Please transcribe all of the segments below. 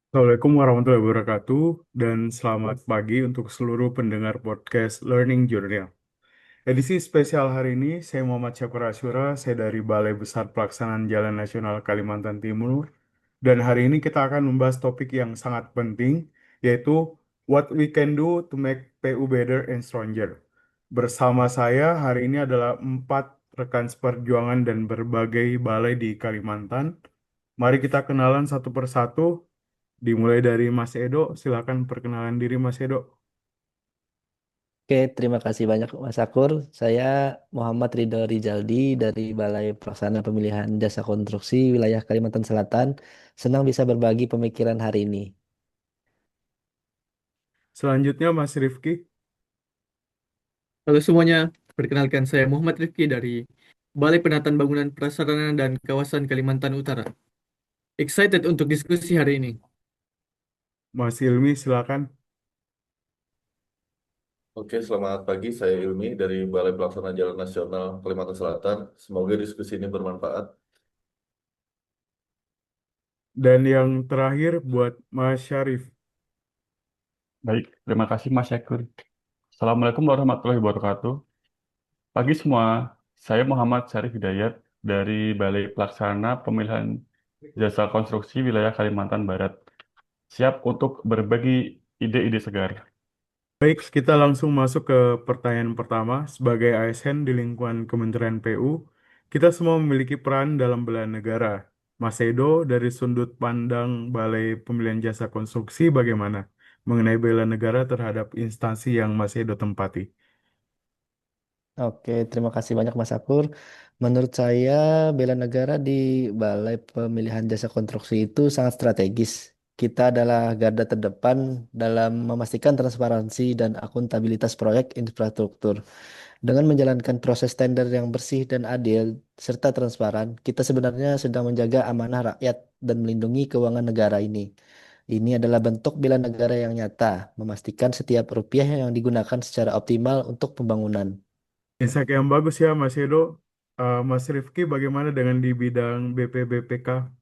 Assalamualaikum warahmatullahi wabarakatuh dan selamat pagi untuk seluruh pendengar podcast Learning Journal. Edisi spesial hari ini, saya Muhammad Syakur Asyura, saya dari Balai Besar Pelaksanaan Jalan Nasional Kalimantan Timur. Dan hari ini kita akan membahas topik yang sangat penting, yaitu What we can do to make PU better and stronger. Bersama saya hari ini adalah 4 rekan seperjuangan dan berbagai balai di Kalimantan. Mari kita kenalan satu persatu. Dimulai dari Mas Edo, silakan perkenalan diri Mas Edo. Oke, terima kasih banyak Mas Akur. Saya Muhammad Ridho Rizaldi dari Balai Pelaksana Pemilihan Jasa Konstruksi Wilayah Kalimantan Selatan. Senang bisa berbagi pemikiran hari ini. Selanjutnya Mas Rifki. Halo semuanya, perkenalkan saya Muhammad Rifki dari Balai Penataan Bangunan Prasarana dan Kawasan Kalimantan Utara. Excited untuk diskusi hari ini. Mas Ilmi, silakan. Oke, selamat pagi. Saya Ilmi dari Balai Pelaksana Jalan Nasional Kalimantan Selatan. Semoga diskusi ini bermanfaat. Dan yang terakhir buat Mas Syarif. Baik, terima kasih Mas Syakur. Assalamualaikum warahmatullahi wabarakatuh. Pagi semua, saya Muhammad Syarif Hidayat dari Balai Pelaksana Pemilihan Jasa Konstruksi Wilayah Kalimantan Barat. Siap untuk berbagi ide-ide segar. Baik, kita langsung masuk ke pertanyaan pertama. Sebagai ASN di lingkungan Kementerian PU, kita semua memiliki peran dalam bela negara. Mas Edo, dari sudut pandang Balai Pemilihan Jasa Konstruksi, bagaimana mengenai bela negara terhadap instansi yang Mas Edo tempati? Oke, terima kasih banyak Mas Akur. Menurut saya, bela negara di Balai Pemilihan Jasa Konstruksi itu sangat strategis. Kita adalah garda terdepan dalam memastikan transparansi dan akuntabilitas proyek infrastruktur. Dengan menjalankan proses tender yang bersih dan adil serta transparan, kita sebenarnya sedang menjaga amanah rakyat dan melindungi keuangan negara ini. Ini adalah bentuk bela negara yang nyata, memastikan setiap rupiah yang digunakan secara optimal untuk pembangunan. Insight yang bagus ya Mas Edo. Mas Rifki, bagaimana dengan di bidang BPBPK?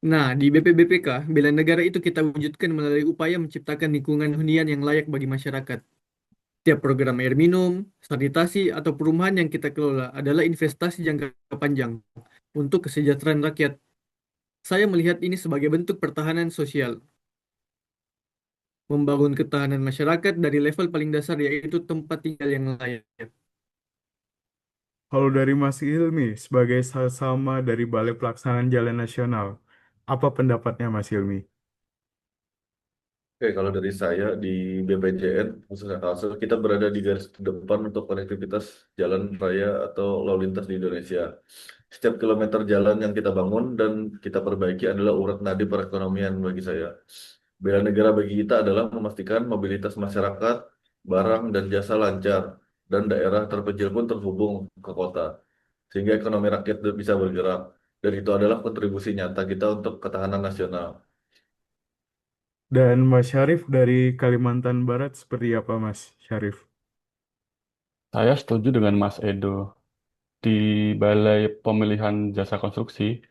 Nah, di BPBPK, bela negara itu kita wujudkan melalui upaya menciptakan lingkungan hunian yang layak bagi masyarakat. Tiap program air minum, sanitasi, atau perumahan yang kita kelola adalah investasi jangka panjang untuk kesejahteraan rakyat. Saya melihat ini sebagai bentuk pertahanan sosial, membangun ketahanan masyarakat dari level paling dasar yaitu tempat tinggal yang layak. Kalau dari Mas Ilmi, sebagai sama dari Balai Pelaksanaan Jalan Nasional, apa pendapatnya Mas Ilmi? Oke, kalau dari saya di BPJN, khususnya Kalsel, kita berada di garis depan untuk konektivitas jalan raya atau lalu lintas di Indonesia. Setiap kilometer jalan yang kita bangun dan kita perbaiki adalah urat nadi perekonomian bagi saya. Bela negara bagi kita adalah memastikan mobilitas masyarakat, barang, dan jasa lancar, dan daerah terpencil pun terhubung ke kota, sehingga ekonomi rakyat bisa bergerak. Dan itu adalah kontribusi nyata kita untuk ketahanan nasional. Dan Mas Syarif dari Kalimantan Barat seperti apa Mas Syarif? Saya setuju dengan Mas Edo. Di Balai Pemilihan Jasa Konstruksi,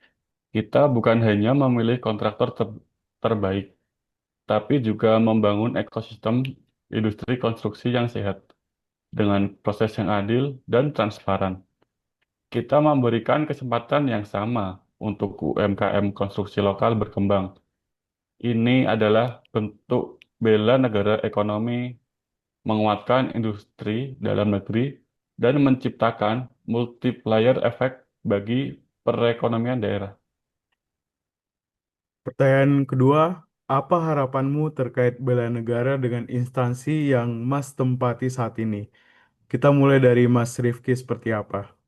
kita bukan hanya memilih kontraktor terbaik, tapi juga membangun ekosistem industri konstruksi yang sehat dengan proses yang adil dan transparan. Kita memberikan kesempatan yang sama untuk UMKM konstruksi lokal berkembang. Ini adalah bentuk bela negara ekonomi, menguatkan industri dalam negeri, dan menciptakan multiplier effect bagi perekonomian daerah. Pertanyaan kedua, apa harapanmu terkait bela negara dengan instansi yang Mas tempati saat ini? Kita mulai dari Mas Rifki seperti apa?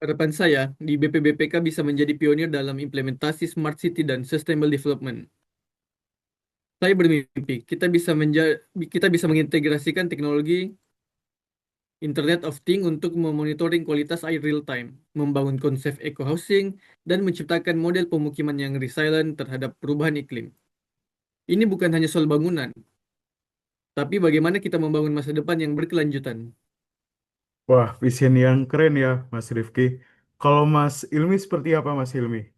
Harapan saya di BPBPK bisa menjadi pionir dalam implementasi Smart City dan Sustainable Development. Saya bermimpi kita bisa mengintegrasikan teknologi Internet of Things untuk memonitoring kualitas air real time, membangun konsep eco-housing, dan menciptakan model pemukiman yang resilient terhadap perubahan iklim. Ini bukan hanya soal bangunan, tapi bagaimana kita membangun masa depan yang berkelanjutan. Wah, vision yang keren ya Mas Rifki. Kalau Mas Ilmi seperti apa Mas Ilmi?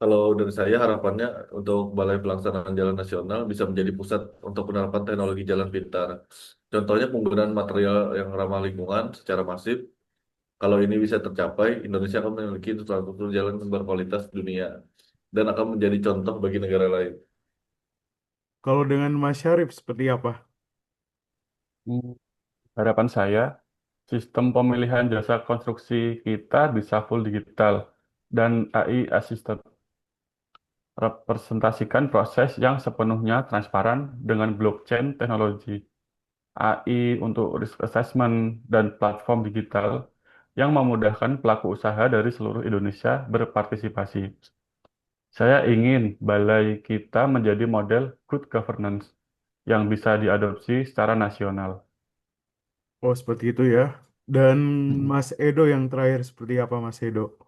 Kalau dari saya harapannya untuk Balai Pelaksanaan Jalan Nasional bisa menjadi pusat untuk penerapan teknologi jalan pintar. Contohnya penggunaan material yang ramah lingkungan secara masif. Kalau ini bisa tercapai, Indonesia akan memiliki infrastruktur jalan berkualitas dunia dan akan menjadi contoh bagi negara lain. Kalau dengan Mas Syarif seperti apa? Hmm, Harapan saya, sistem pemilihan jasa konstruksi kita bisa full digital dan AI assisted, representasikan proses yang sepenuhnya transparan dengan blockchain teknologi, AI untuk risk assessment, dan platform digital yang memudahkan pelaku usaha dari seluruh Indonesia berpartisipasi. Saya ingin balai kita menjadi model good governance yang bisa diadopsi secara nasional. Oh, seperti itu ya. Dan Mm. Mas Edo yang terakhir seperti apa Mas Edo?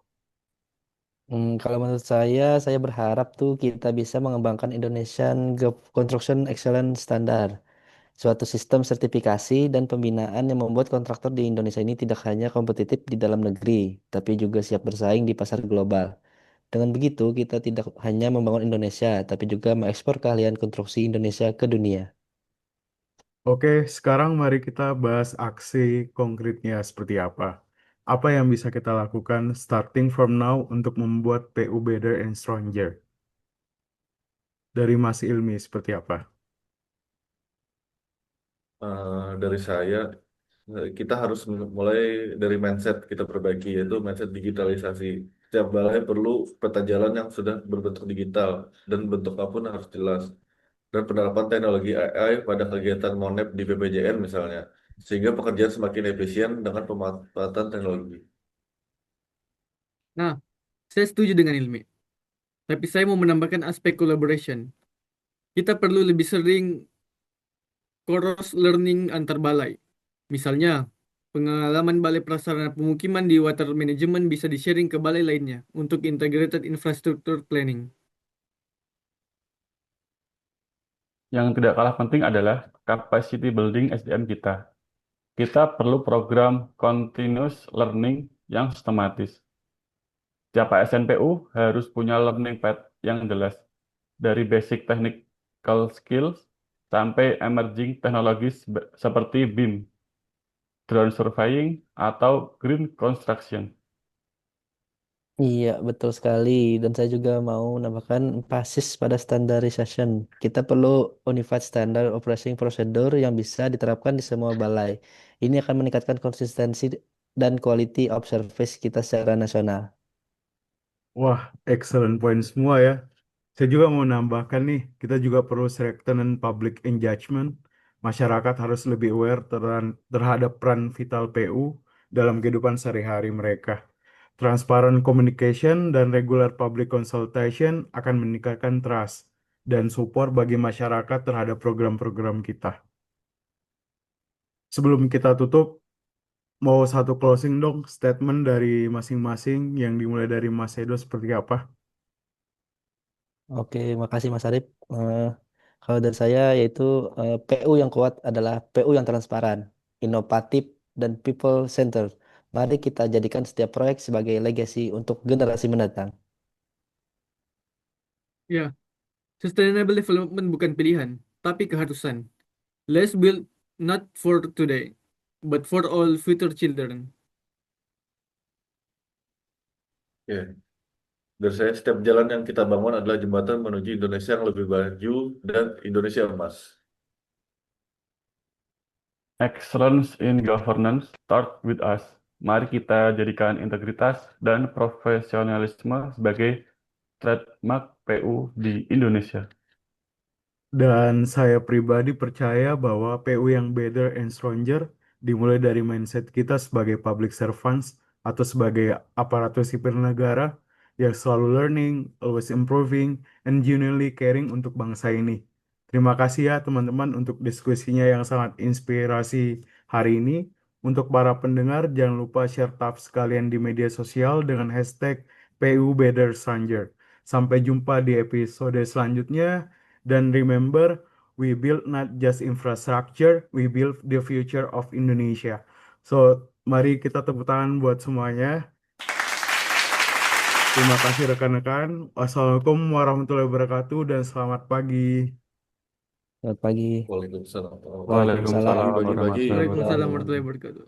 Kalau menurut saya berharap tuh kita bisa mengembangkan Indonesian Construction Excellence Standard, suatu sistem sertifikasi dan pembinaan yang membuat kontraktor di Indonesia ini tidak hanya kompetitif di dalam negeri, tapi juga siap bersaing di pasar global. Dengan begitu, kita tidak hanya membangun Indonesia, tapi juga mengekspor keahlian konstruksi Indonesia ke dunia. Oke, sekarang mari kita bahas aksi konkretnya seperti apa. Apa yang bisa kita lakukan starting from now untuk membuat PU better and stronger? Dari Mas Ilmi seperti apa? Dari saya, kita harus mulai dari mindset kita perbaiki, yaitu mindset digitalisasi. Setiap balai perlu peta jalan yang sudah berbentuk digital dan bentuk apapun harus jelas. Dan penerapan teknologi AI pada kegiatan Monep di BPJN misalnya, sehingga pekerjaan semakin efisien dengan pemanfaatan teknologi. Nah, saya setuju dengan Ilmi. Tapi saya mau menambahkan aspek collaboration. Kita perlu lebih sering cross learning antar balai. Misalnya, pengalaman balai prasarana pemukiman di water management bisa di-sharing ke balai lainnya untuk integrated infrastructure planning. Yang tidak kalah penting adalah capacity building SDM kita. Kita perlu program continuous learning yang sistematis. Tiap ASNPU harus punya learning path yang jelas, dari basic technical skills sampai emerging technologies seperti BIM, drone surveying, atau green construction. Iya, betul sekali. Dan saya juga mau menambahkan emphasis pada standardization. Kita perlu unified standard operating procedure yang bisa diterapkan di semua balai. Ini akan meningkatkan konsistensi dan quality of service kita secara nasional. Wah, excellent point semua ya. Saya juga mau nambahkan nih, kita juga perlu strengthen public engagement. Masyarakat harus lebih aware terhadap peran vital PU dalam kehidupan sehari-hari mereka. Transparent communication dan regular public consultation akan meningkatkan trust dan support bagi masyarakat terhadap program-program kita. Sebelum kita tutup, mau satu closing dong, statement dari masing-masing yang dimulai dari Mas Edo seperti apa? Oke, makasih Mas Arif. Kalau dari saya yaitu PU yang kuat adalah PU yang transparan, inovatif, dan people center. Mari kita jadikan setiap proyek sebagai legacy untuk generasi mendatang. Ya, sustainable development bukan pilihan, tapi keharusan. Let's build not for today, but for all future children. Ya, dari saya, setiap jalan yang kita bangun adalah jembatan menuju Indonesia yang lebih maju dan Indonesia emas. Excellence in governance start with us. Mari kita jadikan integritas dan profesionalisme sebagai trademark PU di Indonesia. Dan saya pribadi percaya bahwa PU yang better and stronger dimulai dari mindset kita sebagai public servants atau sebagai aparatur sipil negara yang selalu learning, always improving, and genuinely caring untuk bangsa ini. Terima kasih ya teman-teman untuk diskusinya yang sangat inspirasi hari ini. Untuk para pendengar, jangan lupa share tabs kalian di media sosial dengan hashtag PU Better Stranger. Sampai jumpa di episode selanjutnya. Dan remember, we build not just infrastructure, we build the future of Indonesia. So, mari kita tepuk tangan buat semuanya. Terima kasih rekan-rekan. Wassalamualaikum warahmatullahi wabarakatuh dan selamat pagi. Selamat pagi. Waalaikumsalam. Waalaikumsalam. Waalaikumsalam Bagi-bagi. warahmatullahi Waalaikumsalam wabarakatuh. warahmatullahi wabarakatuh.